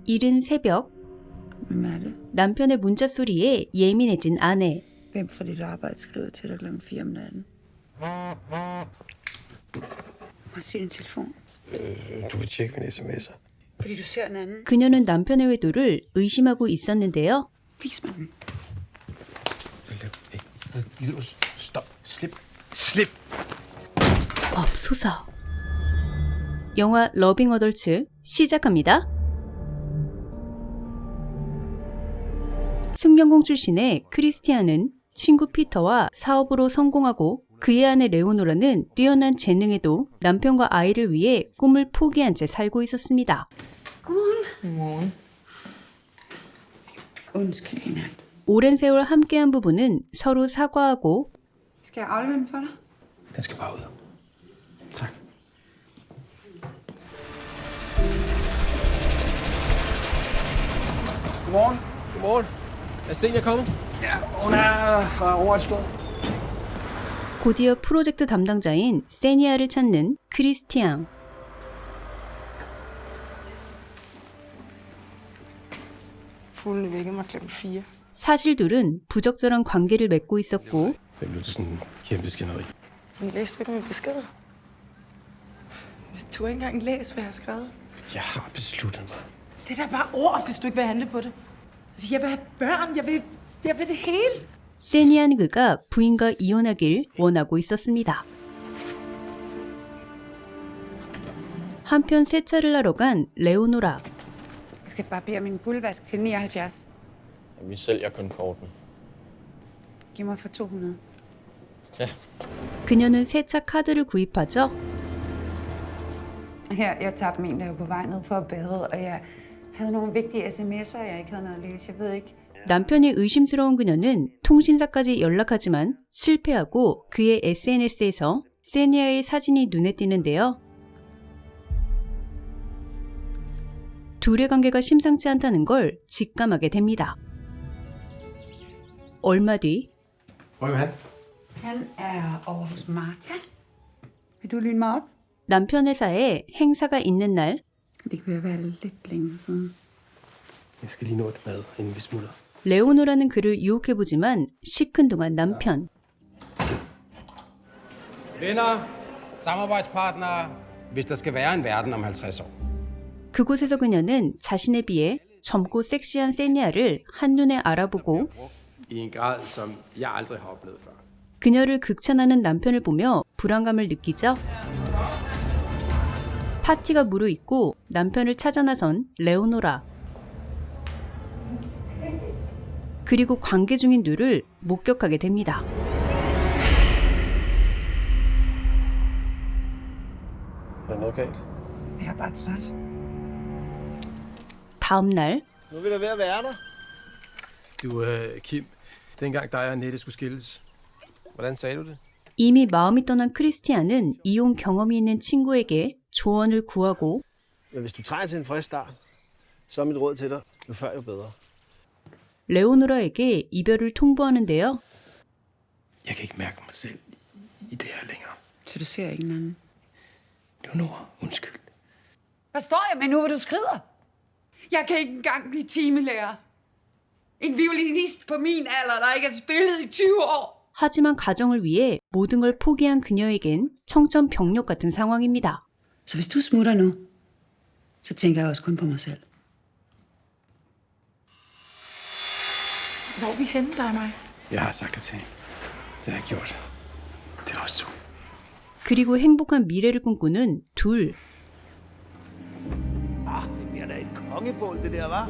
이른 새벽 Hvem er det? 남편의 문자 소리에 예민해진 아내. Hvem fra dit arbejde skriver til dig klokken 4 om natten? Må jeg se din telefon? Du vil tjekke mine sms'er. Fordi du ser en anden. 그녀는 남편의 외도를 의심하고 있었는데요. Vis mig den. Stop. Slip. 없소사. 영화 러빙 어덜츠 시작합니다. 숙련공 출신의 크리스티안은 친구 피터와 사업으로 성공하고 그의 아내 레오노라는 뛰어난 재능에도 남편과 아이를 위해 꿈을 포기한 채 살고 있었습니다. Godmorgen. Undskyld i nat. 오랜 세월 함께한 부부는 서로 사과하고 Skal jeg aflevere den for dig? Den skal bare ud. Tak. Godmorgen. Er Senior kommet? Ja, hun er over et sted. 곧이어 프로젝트 담당자인 세니아를 찾는 크리스티앙. Fuglene vækker mig klokken 4. 사실 둘은 부적절한 관계를 맺고 있었고 Det blev til sådan en kæmpe skænderi. Men læste du ikke min besked? Du har ikke engang læst, hvad jeg har skrevet. Jeg har besluttet mig. Sæt dig bare ord, hvis du ikke vil handle på det. Altså, jeg vil have børn. Jeg vil det hele. 세니아는 그가 부인과 이혼하길 원하고 있었습니다. 한편 세차를 하러 간 레오노라. Jeg skal bare bede om min guldvask til 79. Vi sælger kun korten. Giv mig for 200. 그녀는 세차 카드를 구입하죠. Her, jeg tabte min, da jeg var på vej ned for at bade, og jeg havde nogle vigtige sms'er, jeg ikke havde noget at læse. Jeg ved ikke. 남편이 의심스러운 그녀는 통신사까지 연락하지만 실패하고 그의 SNS에서 세니아의 사진이 눈에 띄는데요. 둘의 관계가 심상치 않다는 걸 직감하게 됩니다. 얼마 뒤 Hvor er han? Han er over hos Martha. Vil du lyne mig op? 남편 회사에 행사가 있는 날 Det kan være lidt længe siden. Jeg skal lige nå et mad, inden vi smutter. 레오노라는 그를 유혹해보지만 시큰둥한 남편. Venner, samarbejdspartnere, hvis der skal være en verden om 50 år. 그곳에서 그녀는 자신에 비해 젊고 섹시한 세니아를 한눈에 알아보고 I en grad, som jeg aldrig har oplevet før. 그녀를 극찬하는 남편을 보며 불안감을 느끼죠. 파티가 무르익고 남편을 찾아 나선 레오노라. 그리고 관계 중인 둘을 목격하게 됩니다. Er der noget galt? Jeg er bare træt. 다음 날 Nu er vi da ved at være der. Du, Kim, dengang dig og Annette skulle skilles. Hvordan sagde du det? 이미 마음이 떠난 크리스티안은 이혼 경험이 있는 친구에게 조언을 구하고 Men hvis du trænger til en frisk start, så er mit råd til dig, jo før jo bedre. 레오노라에게 이별을 통보하는데요. Jeg kan ikke mærke mig selv i det her længere. Så du ser ikke en anden. Leonora, undskyld. Hvad står jeg med nu, hvad du skrider? Jeg kan ikke engang blive timelærer. En violinist på min alder, der ikke har spillet i 20 år. 하지만 가정을 위해 모든 걸 포기한 그녀에겐 청천벽력 같은 상황입니다. Så hvis du smutter nu, så tænker jeg også kun på mig selv. Hvor er vi henne, dig og mig? Jeg har sagt det til hende. Det har jeg gjort. Det er også to. 그리고 행복한 미래를 꿈꾸는 둘. Det bliver da et kongebål, det der, var.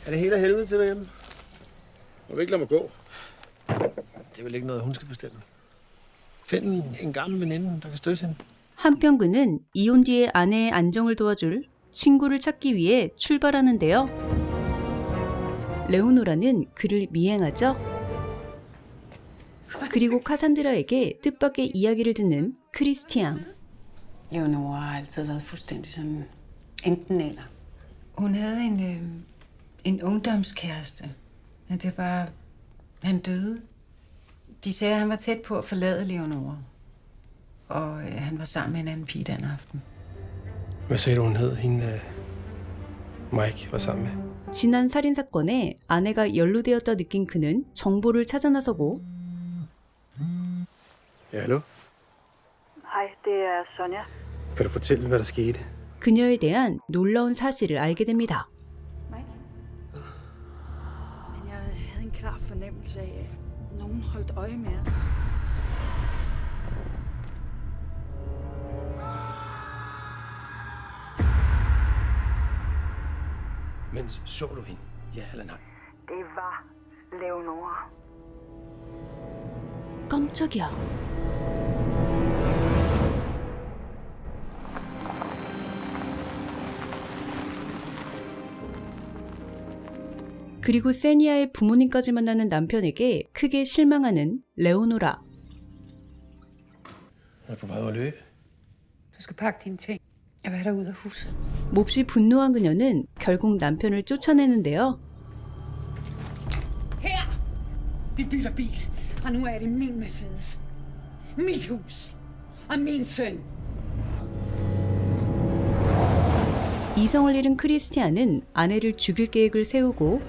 Er det hele af helvede til derhjemme? Må du ikke lade mig gå? Det er vel ikke noget, hun skal bestemme. Find en gammel veninde, der kan støtte hende. 한편 그는 이혼 뒤에 아내의 안정을 도와줄 친구를 찾기 위해 출발하는데요. 레오노라는 그를 미행하죠. 그리고 카산드라에게 뜻밖의 이야기를 듣는 크리스티앙. Leonora har altid været fuldstændig sådan enten eller. Hun havde en ungdomskæreste, men det var, han døde. De sagde, at han var tæt på at forlade Leonora, og han var sammen med en anden pige den aften. Hvad sagde du, hun hed? Hende Mike var sammen med. 지난 살인사건에 아내가 연루되었다 느낀 그는 정보를 찾아 나서고 Ja, hallo? Hej, det er Sonja. Kan du fortælle, hvad der skete? 그녀에 대한 놀라운 사실을 알게 됩니다. Men jeg havde en klar fornemmelse af, at nogen holdt øje med os. Men så du hende? Ja eller nej? Det var Leonora. 깜짝이야. 그리고 세니아의 부모님까지 만나는 남편에게 크게 실망하는 레오노라. Er du på vej ud at løbe? Du skal pakke dine ting og være derude af huset. 몹시 분노한 그녀는 결국 남편을 쫓아내는데요. Her! Vi bytter bil. Fra nu af er det min Mercedes. Mit hus. Og min søn. 이성을 잃은 크리스티안은 아내를 죽일 계획을 세우고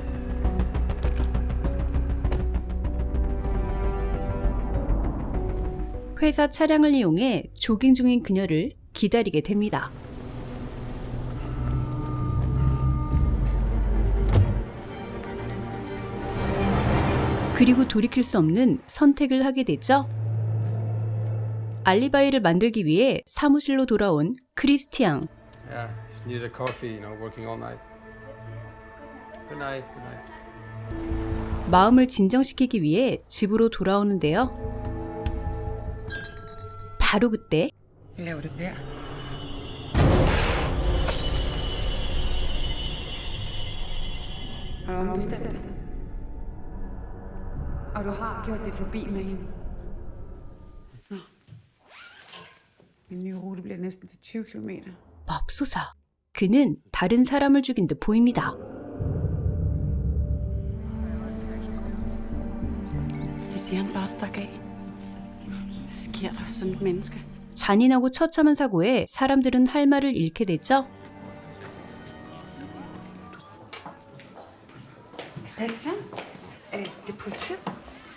회사 차량을 이용해 조깅 중인 그녀를 기다리게 됩니다. 그리고 돌이킬 수 없는 선택을 하게 되죠. 알리바이를 만들기 위해 사무실로 돌아온 크리스티앙. Yeah, she needed a coffee, working all night. Good night, good night. 마음을 진정시키기 위해 집으로 돌아오는데요. 바로 그때 Hvad laver du der? Har du ombestemt dig? Og du har gjort det forbi med hende? Nå. Min nye rute bliver næsten til 20 kilometer. 맙소사. 그는 다른 사람을 죽인 듯 보입니다. De siger, han bare stak af. Hvad sker der for sådan et menneske? 잔인하고 처참한 사고에 사람들은 할 말을 잃게 됐죠. Christian? Det er politiet?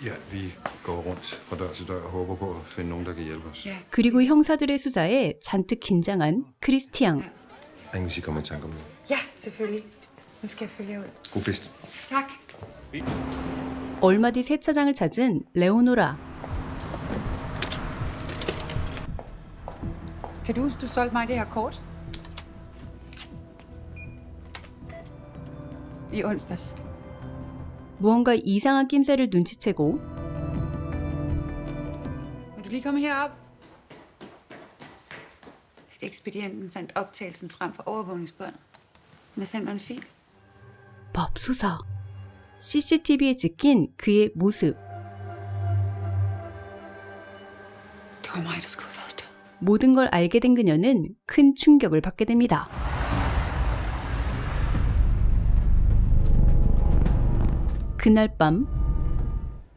Ja, vi går rundt fra dør til dør og håber på at finde nogen, der kan hjælpe os. Ja. 그리고 형사들의 수사에 잔뜩 긴장한 크리스티앙. Ring, hvis I kommer i tanke om det. Ja, selvfølgelig. Nu skal jeg følge ud. God fest. Tak. 얼마 뒤 세차장을 찾은 레오노라. Kan du huske, du solgte mig det her kort? I onsdags. 무언가 이상한 낌새를 눈치채고 Vil du lige komme herop? Ekspedienten fandt optagelsen frem for overvågningsbånd. Han har sendt mig en fil. 맙소사. CCTV에 찍힌 그의 모습. Det var mig, der skulle have været død. 모든 걸 알게 된 그녀는 큰 충격을 받게 됩니다. 그날 밤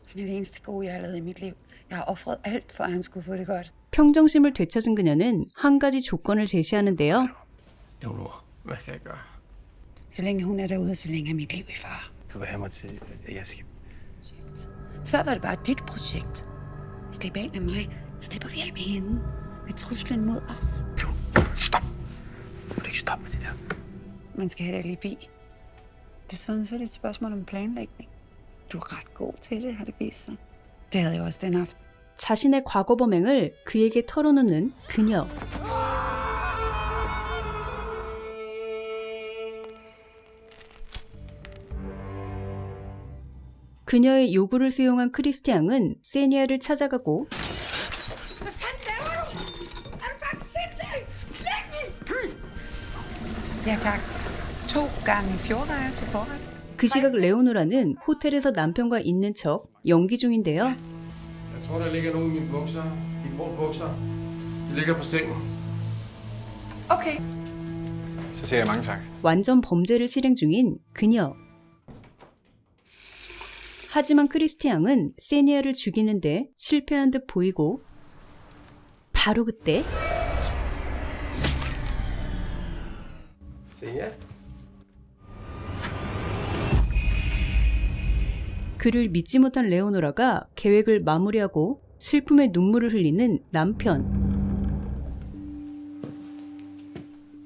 Han er det eneste gode, jeg har lavet i mit liv. Jeg har offret alt, for at han skulle få det godt. 평정심을 되찾은 그녀는 한 가지 조건을 제시하는데요. Leonor, hvad kan jeg gøre? Så længe hun er derude, så længe er mit liv i fare. Du vil have mig til, at jeg skal... Før var det bare dit projekt. Slip af med mig. Slipper vi af med hende. Med truslen mod os. Stop! Du må ikke stoppe med det der. Man skal have et alibi. Desuden så er det et spørgsmål om planlægning. Du er ret god til det, har det vist sig. Det havde jeg også den aften. 자신의 과거 범행을 그에게 털어놓는 그녀. 그녀의 요구를 수용한 크리스티앙은 세니아를 찾아가고 Ja tak. 2 gange fjordrejer til forret. 그 시각 레오노라는 호텔에서 남편과 있는 척 연기 중인데요. Jeg tror, der ligger nogle i mine bukser. De grå bukser. De ligger på sengen. Okay. Så siger jeg mange tak. 완전 범죄를 실행 중인 그녀. 하지만 크리스티앙은 세니아를 죽이는데 실패한 듯 보이고 바로 그때 See ya. 그를 믿지 못한 레오노라가 계획을 마무리하고 슬픔의 눈물을 흘리는 남편.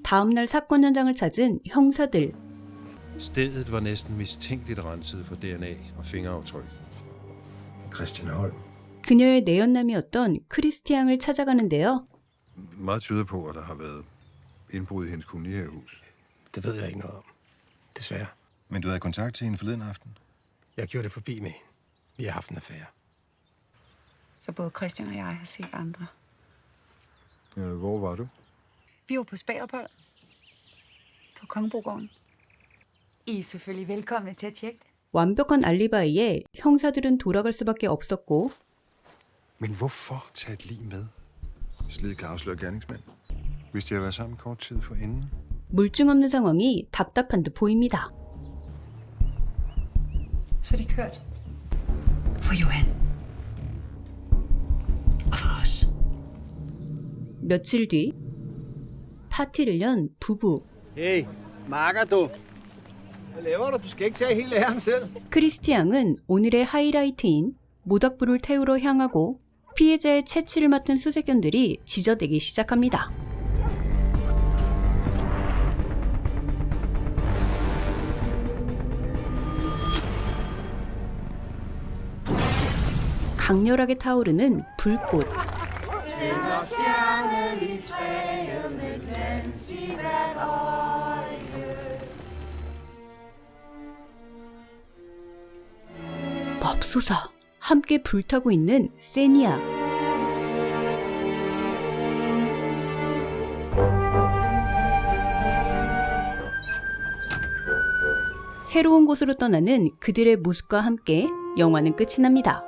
다음날 사건 현장을 찾은 형사들. Stedet var næsten mistænkeligt renset for DNA og fingeraftryk. Christian Holm. 그녀의 내연남이었던 크리스티앙을 찾아가는데요. Meget tyder på, at der har været indbrud i hendes kolonihavehus. Det ved jeg ikke noget om. Desværre. Men du havde kontakt til hende forleden aften? Jeg gjorde det forbi med hende. Vi har haft en affære. Så både Christian og jeg har set andre. Hvor var du? Vi var på spagophold. På Kongebrogården. I er selvfølgelig velkomne til at tjekke det. 완벽한 알리바이에 형사들은 돌아갈 수밖에 없었고 Men hvorfor tage et lig med? Slid kan afsløre gerningsmænd. Hvis de har været sammen kort tid forinden. 물증 없는 상황이 답답한 듯 보입니다. Så er de kørt. For Johan. Og for os. 며칠 뒤 파티를 연 부부. Hey, makker du. Hvad laver du? Du skal ikke tage hele æren selv. 크리스티앙은 오늘의 하이라이트인 모닥불을 태우러 향하고 피해자의 채취를 맡은 수색견들이 지저대기 시작합니다. 강렬하게 타오르는 불꽃. 맙소사, 함께 불타고 있는 세니아. 새로운 곳으로 떠나는 그들의 모습과 함께 영화는 끝이 납니다.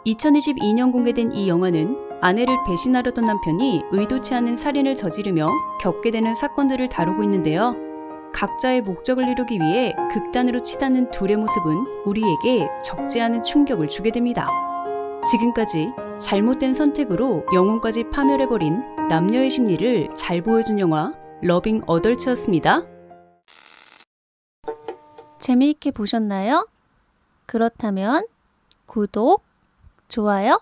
2022년 공개된 이 영화는 아내를 배신하려던 남편이 의도치 않은 살인을 저지르며 겪게 되는 사건들을 다루고 있는데요. 각자의 목적을 이루기 위해 극단으로 치닫는 둘의 모습은 우리에게 적지 않은 충격을 주게 됩니다. 지금까지 잘못된 선택으로 영혼까지 파멸해버린 남녀의 심리를 잘 보여준 영화 러빙 어덜츠였습니다. 재미있게 보셨나요? 그렇다면 구독, 좋아요